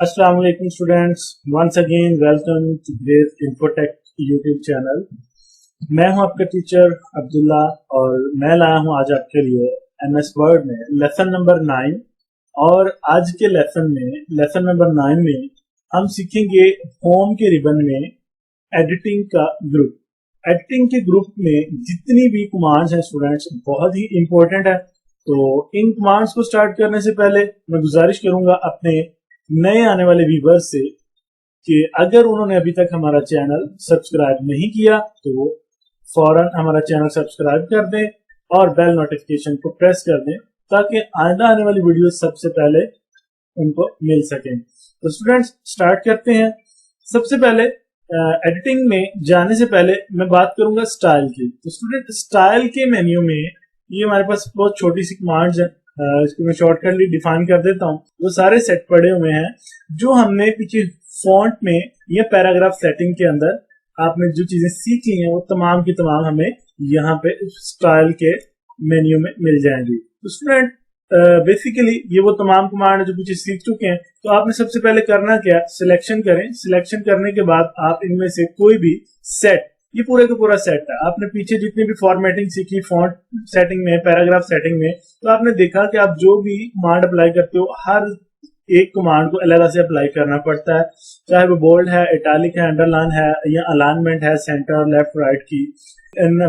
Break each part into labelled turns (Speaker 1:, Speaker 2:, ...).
Speaker 1: अस्सलाम वालेकुम students, once again welcome to this Infotech YouTube channel. मैं हूं आपका टीचर अब्दुल्ला और मैं लाया हूं आज आपके लिए एमएस वर्ड में लेसन नंबर 9। और आज के लेसन नंबर 9 में हम सीखेंगे होम के रिबन में एडिटिंग का ग्रुप। एडिटिंग के ग्रुप में जितनी भी कमांड्स हैं स्टूडेंट्स बहुत ही इंपॉर्टेंट है। तो इन कमांड्स को स्टार्ट करने से पहले मैं गुजारिश करूंगा अपने नए आने वाले व्यूअर्स से कि अगर उन्होंने अभी तक हमारा चैनल सब्सक्राइब नहीं किया तो फौरन हमारा चैनल सब्सक्राइब कर दें और बेल नोटिफिकेशन को प्रेस कर दें ताकि आइंदा आने वाली वीडियो सबसे पहले उनको मिल सकें। तो स्टूडेंट्स स्टार्ट करते हैं। सबसे पहले एडिटिंग में जाने से पहले मैं बात करूंगा स्टाइल की। तो स्टूडेंट स्टाइल के मेन्यू में ये हमारे पास बहुत छोटी सी कमांड्स है, इसको मैं शॉर्टकटली डिफाइन कर देता हूँ। वो सारे सेट पड़े हुए हैं जो हमने पीछे फॉन्ट में या पैराग्राफ सेटिंग के अंदर आपने जो चीजें सीख ली हैं वो तमाम की तमाम हमें यहाँ पे स्टाइल के मेन्यू में मिल जाएंगी। तो स्टूडेंट बेसिकली ये वो तमाम कमांड जो पीछे सीख चुके हैं। तो आपने सबसे पहले करना क्या, सिलेक्शन करें। सिलेक्शन करने के बाद आप इनमें से कोई भी सेट, ये पूरे का पूरा सेट है, आपने पीछे जितनी भी फॉर्मेटिंग सीखी फॉन्ट सेटिंग में, पैराग्राफ सेटिंग में, तो आपने देखा कि आप जो भी कमांड अप्लाई करते हो हर एक कमांड को अलग से अप्लाई करना पड़ता है, चाहे वो बोल्ड है, इटैलिक है, अंडरलाइन है या अलाइनमेंट है, सेंटर लेफ्ट राइट की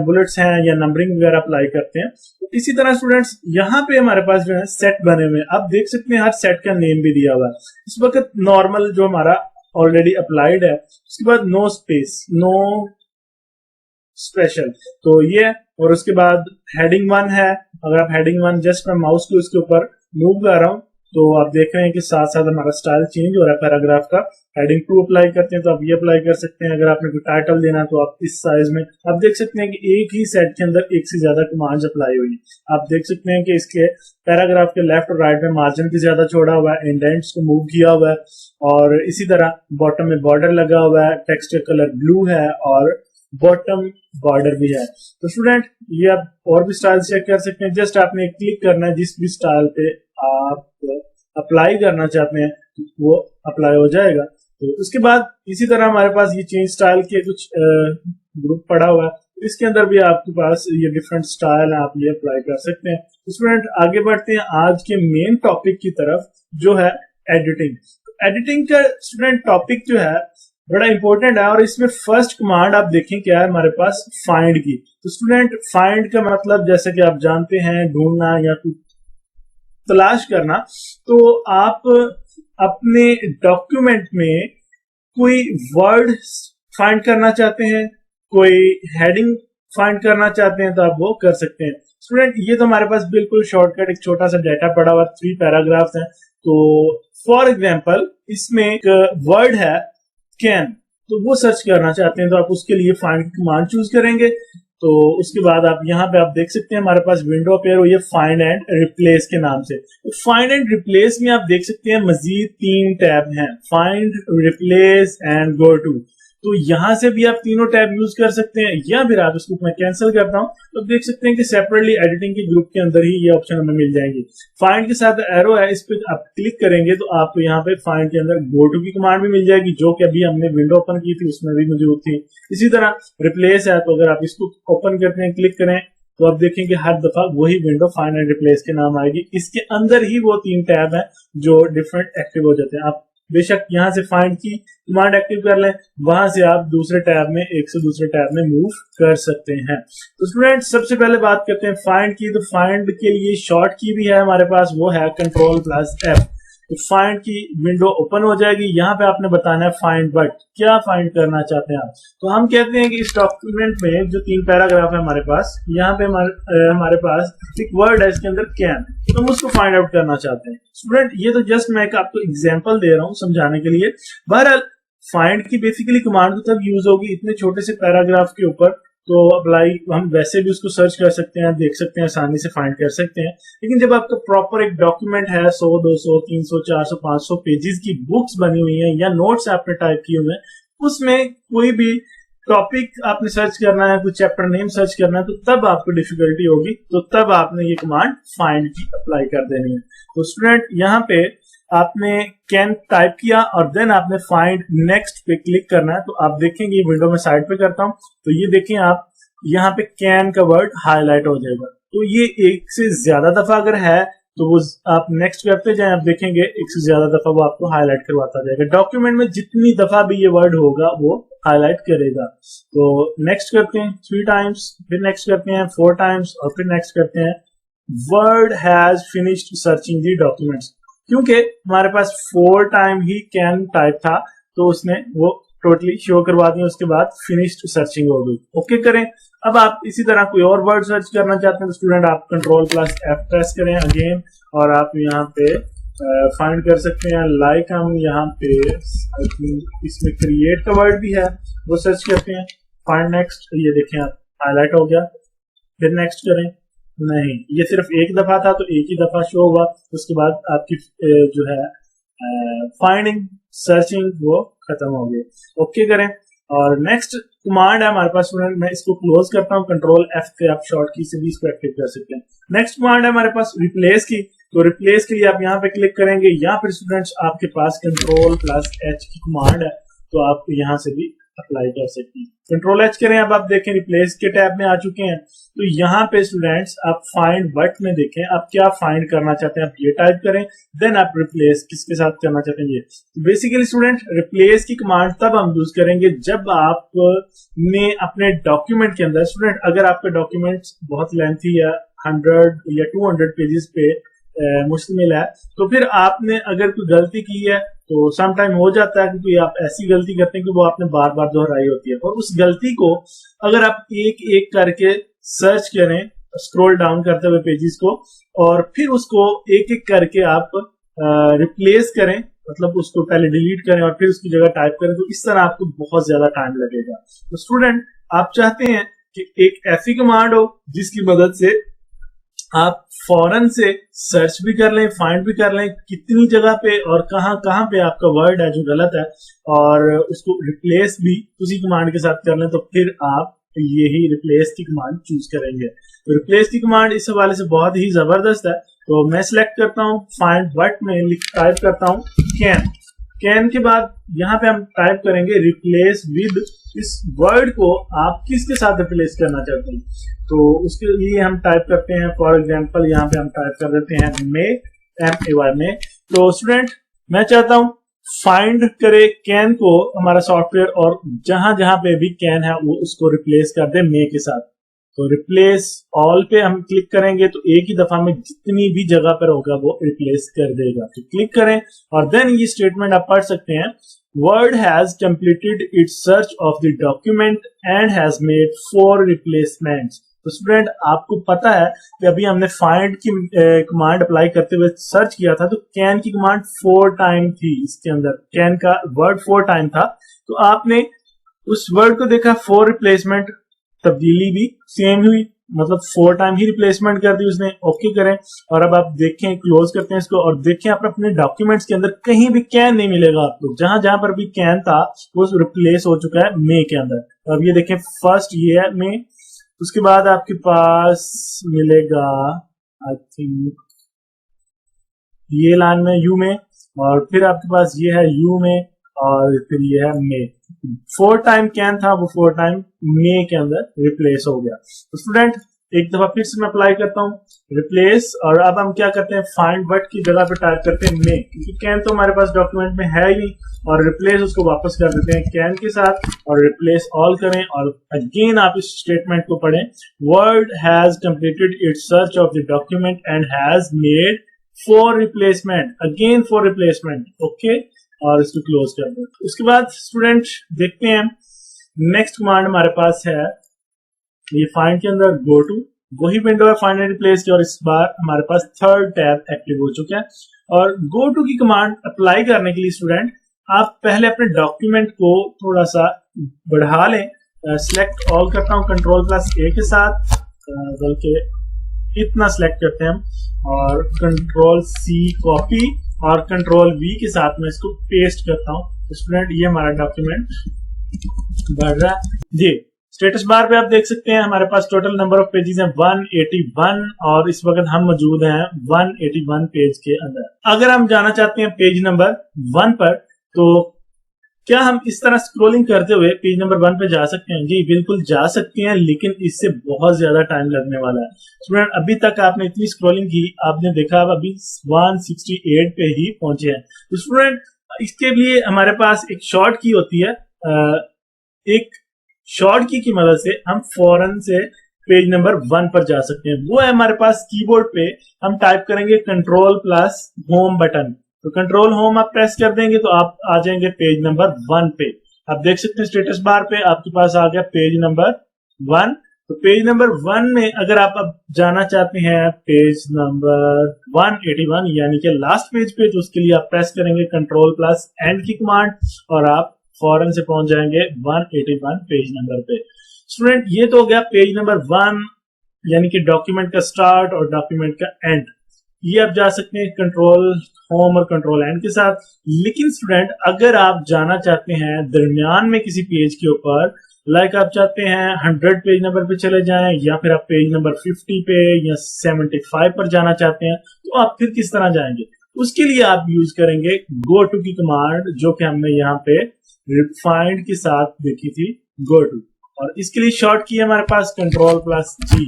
Speaker 1: बुलेट्स हैं या नंबरिंग वगैरह अप्लाई करते हैं। तो इसी तरह स्टूडेंट्स यहाँ पे हमारे पास जो है सेट बने हुए हैं। आप देख सकते हैं हर सेट का नेम भी दिया हुआ है। इस वक्त नॉर्मल जो हमारा ऑलरेडी अप्लाइड है, उसके बाद नो स्पेस, नो स्पेशल, तो ये, और उसके बाद हेडिंग 1 है। अगर आप हेडिंग 1 जस्ट मैं माउस को इसके ऊपर मूव कर रहा हूं तो आप देख रहे हैं कि साथ साथ हमारा स्टाइल चेंज हो रहा है पैराग्राफ का। हेडिंग 2 अप्लाई करते हैं तो आप ये अप्लाई कर सकते हैं। अगर आपने कोई टाइटल देना है तो आप इस साइज में, आप देख सकते हैं कि एक ही सेट के अंदर एक से ज्यादा कमांड्स अप्लाई हुई है। आप देख सकते हैं कि इसके पैराग्राफ के लेफ्ट और राइट में मार्जिन भी ज्यादा छोड़ा हुआ है, इंडेंट्स को मूव किया हुआ है, और इसी तरह बॉटम में बॉर्डर लगा हुआ है, टेक्स्ट का कलर ब्लू है और बॉटम बॉर्डर भी है। तो स्टूडेंट ये आप और भी स्टाइल चेक कर सकते हैं। जस्ट आपने क्लिक करना है, जिस भी स्टाइल पे आप अप्लाई करना चाहते हैं वो अप्लाई हो जाएगा। तो उसके बाद इसी तरह हमारे पास ये चेंज स्टाइल के कुछ ग्रुप पड़ा हुआ है, इसके अंदर भी आपके पास ये डिफरेंट स्टाइल है, आप ये अप्लाई कर सकते हैं। तो स्टूडेंट आगे बढ़ते हैं आज के मेन टॉपिक की तरफ जो है एडिटिंग। एडिटिंग का स्टूडेंट टॉपिक जो है बड़ा इंपॉर्टेंट है और इसमें फर्स्ट कमांड आप देखें क्या है हमारे पास, फाइंड की। तो स्टूडेंट फाइंड का मतलब जैसे कि आप जानते हैं ढूंढना या तलाश करना। तो आप अपने डॉक्यूमेंट में कोई वर्ड फाइंड करना चाहते हैं, कोई हेडिंग फाइंड करना चाहते हैं तो आप वो कर सकते हैं। स्टूडेंट ये तो हमारे पास बिल्कुल शॉर्टकट एक छोटा सा डाटा पड़ा हुआ, 3 पैराग्राफ्स हैं। तो फॉर एग्जांपल इसमें एक वर्ड है कैन, तो वो सर्च करना चाहते हैं तो आप उसके लिए फाइंड कमांड चूज करेंगे। तो उसके बाद आप यहाँ पे आप देख सकते हैं हमारे पास विंडो अपेयर हुई है फाइंड एंड रिप्लेस के नाम से। तो फाइंड एंड रिप्लेस में आप देख सकते हैं मजीद 3 टैब हैं, find, replace and go to. तो यहाँ से भी आप तीनों टैब यूज कर सकते हैं, या फिर आप इसको मैं कैंसिल करता हूँ तो देख सकते हैं कि सेपरेटली एडिटिंग के ग्रुप के अंदर ही ये ऑप्शन हमें मिल जाएंगे। फाइंड के साथ एरो है, इस पे आप क्लिक करेंगे तो आपको यहाँ पे फाइंड के अंदर गो टू की कमांड भी मिल जाएगी जो कि अभी हमने विंडो ओपन की थी उसमें भी मौजूद थी। इसी तरह रिप्लेस है, तो अगर आप इसको ओपन करते हैं, क्लिक करें तो आप देखेंगे हर दफा वही विंडो फाइंड एंड रिप्लेस के नाम आएगी। इसके अंदर ही वो 3 टैब है जो डिफरेंट एक्टिव हो जाते हैं। आप बेशक यहाँ से फाइंड की कमांड एक्टिव कर लें, वहां से आप दूसरे टैब में, एक से दूसरे टैब में मूव कर सकते हैं। तो स्टूडेंट सबसे पहले बात करते हैं फाइंड की। तो फाइंड के लिए शॉर्ट की भी है हमारे पास, वो है Ctrl+F। तो फाइंड की विंडो ओपन हो जाएगी। यहाँ पे आपने बताना है फाइंड बट, क्या फाइंड करना चाहते हैं आप। तो हम कहते हैं कि इस डॉक्यूमेंट में जो 3 पैराग्राफ है हमारे पास, यहाँ पे हमारे पास एक वर्ड है, इसके अंदर कैन, तो हम उसको फाइंड आउट करना चाहते हैं। स्टूडेंट ये तो जस्ट मैं आपको एग्जांपल दे रहा हूँ समझाने के लिए। बहरहाल फाइंड की बेसिकली कमांड तो तब यूज होगी इतने छोटे से पैराग्राफ के ऊपर, तो अप्लाई हम वैसे भी उसको सर्च कर सकते हैं, देख सकते हैं, आसानी से फाइंड कर सकते हैं। लेकिन जब आपका प्रॉपर एक डॉक्यूमेंट है, 100, 200, 300, 400, 500 पेजेस की बुक्स बनी हुई हैं या नोट्स आपने टाइप किए हुए हैं, उसमें कोई भी टॉपिक आपने सर्च करना है, कोई चैप्टर नेम सर्च करना है, तो तब आपको डिफिकल्टी होगी, तो तब आपने ये कमांड फाइंड की अप्लाई कर देनी है। तो स्टूडेंट यहाँ पे आपने कैन टाइप किया और देन आपने फाइंड नेक्स्ट पे क्लिक करना है। तो आप देखेंगे ये विंडो में साइड पे करता हूं तो ये देखें आप यहाँ पे कैन का वर्ड हाईलाइट हो जाएगा। तो ये एक से ज्यादा दफा अगर है तो वो आप नेक्स्ट करते जाए, आप देखेंगे एक से ज्यादा दफा वो आपको हाईलाइट करवाता जाएगा। डॉक्यूमेंट में जितनी दफा भी ये वर्ड होगा वो हाईलाइट करेगा। तो नेक्स्ट करते हैं 3 टाइम्स, फिर नेक्स्ट करते हैं 4 टाइम्स और फिर नेक्स्ट करते हैं word has finished searching the documents. क्योंकि हमारे पास 4 टाइम ही कैन टाइप था तो उसने वो टोटली शो करवा दिया, उसके बाद फिनिश्ड सर्चिंग हो गई। ओके करें। अब आप इसी तरह कोई और वर्ड सर्च करना चाहते हैं तो स्टूडेंट आप Ctrl+F प्रेस करें अगेन और आप यहाँ पे फाइंड कर सकते हैं। लाइक हम यहाँ पे इसमें क्रिएट का वर्ड भी है वो सर्च करते हैं। फाइंड नेक्स्ट, ये देखें आप हाईलाइट हो गया। फिर नेक्स्ट करें, नहीं ये सिर्फ एक दफा था तो एक ही दफा शो हुआ। उसके बाद आपकी जो है फाइंडिंग सर्चिंग वो खत्म हो गई। ओके करें और नेक्स्ट कमांड है हमारे पास स्टूडेंट, मैं इसको क्लोज करता हूँ Ctrl+F से, आप शॉर्ट की से भी इसको एक्टिव कर सकते हैं। नेक्स्ट कमांड है हमारे पास रिप्लेस की। तो रिप्लेस के लिए आप यहाँ पे क्लिक करेंगे या फिर स्टूडेंट्स आपके पास Ctrl+H की कमांड है तो आप यहाँ से भी अप्लाई कर सकते हैं। Ctrl+H करें, अब आप देखें रिप्लेस के टैब में आ चुके हैं। तो यहाँ पे स्टूडेंट्स आप फाइंड व्हाट में देखें आप क्या फाइंड करना चाहते हैं, आप ये टाइप करें, देन आप रिप्लेस किसके साथ करना चाहते हैं ये। तो बेसिकली स्टूडेंट रिप्लेस की कमांड तब हम यूज करेंगे जब आप ने अपने डॉक्यूमेंट के अंदर, स्टूडेंट अगर आपका डॉक्यूमेंट बहुत लेंथी या 100 या 200 पेजेस पे मुश्तमिल है तो फिर आपने अगर कोई गलती की है तो सम टाइम हो जाता है क्योंकि आप ऐसी गलती करते हैं कि वो आपने बार बार दोहराई होती है, और उस गलती को अगर आप एक एक करके सर्च करें स्क्रॉल डाउन करते हुए पेजेस को और फिर उसको एक एक करके आप रिप्लेस करें, मतलब उसको पहले डिलीट करें और फिर उसकी जगह टाइप करें, तो इस तरह आपको बहुत ज्यादा टाइम लगेगा। तो स्टूडेंट आप चाहते हैं कि एक ऐसी कमांड हो जिसकी मदद से आप फौरन से सर्च भी कर लें, फाइंड भी कर लें कितनी जगह पे और कहां कहां पे आपका वर्ड है जो गलत है, और उसको रिप्लेस भी उसी कमांड के साथ कर लें। तो फिर आप यही रिप्लेस की कमांड चूज करेंगे। तो रिप्लेस की कमांड इस हवाले से बहुत ही जबरदस्त है। तो मैं सिलेक्ट करता हूं फाइंड व्हाट में टाइप करता हूं कैन। कैन के बाद यहाँ पे हम टाइप करेंगे रिप्लेस विद। इस वर्ड को आप किसके साथ रिप्लेस करना चाहते हैं तो उसके लिए हम टाइप करते हैं, फॉर एग्जांपल यहाँ पे हम टाइप कर देते हैं मे, MAY में। तो स्टूडेंट मैं चाहता हूं फाइंड करे कैन को हमारा सॉफ्टवेयर और जहां जहां पे भी कैन है वो उसको रिप्लेस कर दे मे के साथ। तो रिप्लेस ऑल पे हम क्लिक करेंगे तो एक ही दफा में जितनी भी जगह पर होगा वो रिप्लेस कर देगा। तो क्लिक करें और देन ये स्टेटमेंट आप पढ़ सकते हैं, word has completed it's search of the document and has made 4 replacements. तो स्टूडेंट आपको पता है कि अभी हमने फाइंड की कमांड अप्लाई करते हुए सर्च किया था तो कैन की कमांड 4 टाइम थी, इसके अंदर कैन का वर्ड 4 टाइम था। तो आपने उस वर्ड को देखा 4 रिप्लेसमेंट, तब्दीली भी सेम हुई, मतलब 4 टाइम ही रिप्लेसमेंट कर दी उसने। ओके करें और अब आप देखें, क्लोज करते हैं इसको और देखें आप अपने डॉक्यूमेंट्स के अंदर कहीं भी कैन नहीं मिलेगा आपको। जहां जहां पर भी कैन था वो रिप्लेस हो चुका है मे के अंदर। तो अब ये देखें फर्स्ट ये है मे, उसके बाद आपके पास मिलेगा आई थिंक ये लाइन में यू में, और फिर आपके पास ये है यू में और फिर ये है मे। 4 टाइम कैन था वो 4 टाइम मे के अंदर रिप्लेस हो गया। तो स्टूडेंट एक दफा फिर से मैं अप्लाई करता हूँ रिप्लेस, और अब हम क्या करते हैं फाइंड व्हाट की जगह पे टाइप करते हैं मे, क्योंकि कैन तो हमारे पास डॉक्यूमेंट में है ही, और रिप्लेस उसको वापस कर देते हैं कैन के साथ और रिप्लेस ऑल करें और अगेन आप इस स्टेटमेंट को पढ़ें, word has completed it's search of the document and has made 4 replacement, again 4 replacement. Okay और इसको क्लोज कर दो। उसके बाद स्टूडेंट देखते हैं नेक्स्ट कमांड हमारे पास है ये फाइंड के अंदर गो टू, वही विंडो है फाइंड एंड रिप्लेस की, और इस बार हमारे पास 3rd टैब एक्टिव हो चुका है। और गो टू की कमांड अप्लाई करने के लिए स्टूडेंट आप पहले अपने डॉक्यूमेंट को थोड़ा सा बढ़ा लें। सिलेक्ट ऑल करता हूं Ctrl+A के साथ, बल्कि इतना सिलेक्ट करते हैं हम, और Ctrl+C कॉपी और Ctrl+V के साथ में इसको पेस्ट करता हूं। तो स्टूडेंट ये हमारा डॉक्यूमेंट बढ़ रहा है जी। स्टेटस बार पे आप देख सकते हैं हमारे पास टोटल नंबर ऑफ पेजेस हैं 181 और इस वक्त हम मौजूद हैं 181 पेज के अंदर। अगर हम जाना चाहते हैं पेज नंबर 1 पर, तो क्या हम इस तरह स्क्रॉलिंग करते हुए पेज नंबर 1 पे जा सकते हैं? जी बिल्कुल जा सकते हैं, लेकिन इससे बहुत ज्यादा टाइम लगने वाला है। स्टूडेंट, अभी तक आपने इतनी स्क्रॉलिंग की, आपने देखा आप अभी 168 पे ही पहुंचे हैं। तो स्टूडेंट, इसके लिए हमारे पास एक शॉर्ट की होती है। एक शॉर्ट की मदद से हम फौरन से पेज नंबर 1 पर जा सकते हैं। वो है हमारे पास कीबोर्ड पे हम टाइप करेंगे कंट्रोल प्लस होम बटन। तो कंट्रोल होम आप प्रेस कर देंगे तो आप आ जाएंगे पेज नंबर 1 पे। आप देख सकते हैं स्टेटस बार पे आपके पास आ गया पेज नंबर 1। तो पेज नंबर 1 में अगर आप अब जाना चाहते हैं पेज नंबर 181 यानी कि लास्ट पेज पे, तो उसके लिए आप प्रेस करेंगे कंट्रोल प्लस एंड की कमांड और आप फौरन से पहुंच जाएंगे 181 पेज नंबर पे। स्टूडेंट, ये तो हो गया पेज नंबर 1 यानी कि डॉक्यूमेंट का स्टार्ट और डॉक्यूमेंट का एंड। ये आप जा सकते हैं कंट्रोल होम और कंट्रोल एंड के साथ। लेकिन स्टूडेंट, अगर आप जाना चाहते हैं दरमियान में किसी पेज के ऊपर, लाइक आप चाहते हैं 100 पेज नंबर पे चले जाएं या फिर आप पेज नंबर 50 पे या 75 पर जाना चाहते हैं, तो आप फिर किस तरह जाएंगे? उसके लिए आप यूज करेंगे गो टू की कमांड, जो कि हमने यहाँ पे रिफाइंड के साथ देखी थी, गो टू। और इसके लिए शॉर्ट की है हमारे पास कंट्रोल प्लस जी।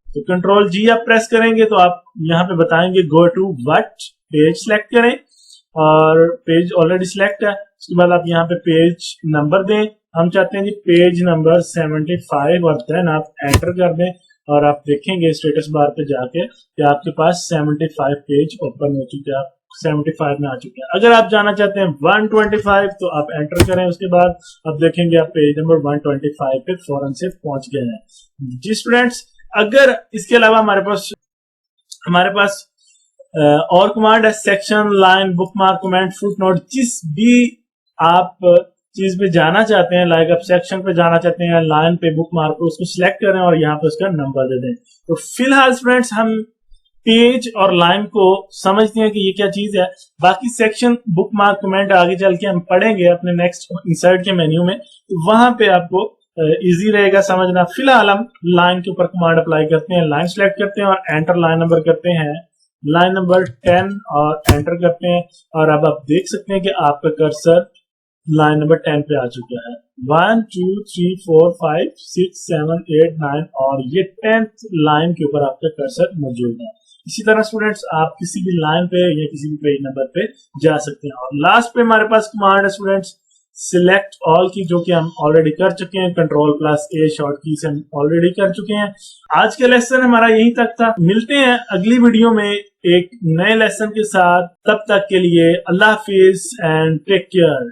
Speaker 1: तो कंट्रोल जी आप प्रेस करेंगे तो आप यहाँ पे बताएंगे go to what page select करें, और पेज ऑलरेडी सिलेक्ट है। उसके बाद आप यहाँ पे पेज नंबर दें। हम चाहते हैं जी पेज नंबर 75 और देन आप एंटर कर दें और आप देखेंगे स्टेटस बार पे जाके कि आपके पास 75 पेज ओपन हो चुके हैं, आप 75 में आ चुके हैं। अगर आप जाना चाहते हैं 125 तो आप एंटर करें। उसके बाद आप देखेंगे आप पेज नंबर 125 पे फौरन से पहुंच गए हैं। जी स्टूडेंट्स, अगर इसके अलावा हमारे पास और कमांड है section, line, bookmark, comment, footnote. जिस भी आप चीज पे जाना चाहते हैं, लाइक आप सेक्शन पे जाना चाहते हैं, लाइन पे, बुकमार्क पे, उसको सिलेक्ट करें और यहाँ पे उसका नंबर दे दें। तो फिलहाल स्टूडेंट्स हम पेज और लाइन को समझते हैं कि ये क्या चीज है। बाकी सेक्शन, बुकमार्क, कमेंट आगे चल के हम पढ़ेंगे अपने नेक्स्ट इंसर्ट के मेन्यू में, तो वहां पे आपको इजी रहेगा समझना। फिलहाल हम लाइन के ऊपर कमांड अप्लाई करते हैं, लाइन सेलेक्ट करते हैं और एंटर लाइन नंबर करते हैं, लाइन नंबर 10 और एंटर करते हैं। और अब आप देख सकते हैं कि आपका कर्सर लाइन नंबर 10 पे आ चुका है। 1 2 3 4 5 6 7 8 9 और ये 10th लाइन के ऊपर आपका कर्सर मौजूद है। इसी तरह स्टूडेंट्स आप किसी भी लाइन पे या किसी भी पेज नंबर पे जा सकते हैं। और लास्ट पे हमारे पास कमांड है स्टूडेंट्स सिलेक्ट ऑल की, जो कि हम ऑलरेडी कर चुके हैं। कंट्रोल प्लस ए शॉर्ट की से हम ऑलरेडी कर चुके हैं। आज का लेसन हमारा यही तक था। मिलते हैं अगली वीडियो में एक नए लेसन के साथ। तब तक के लिए अल्लाह हाफिज एंड टेक केयर।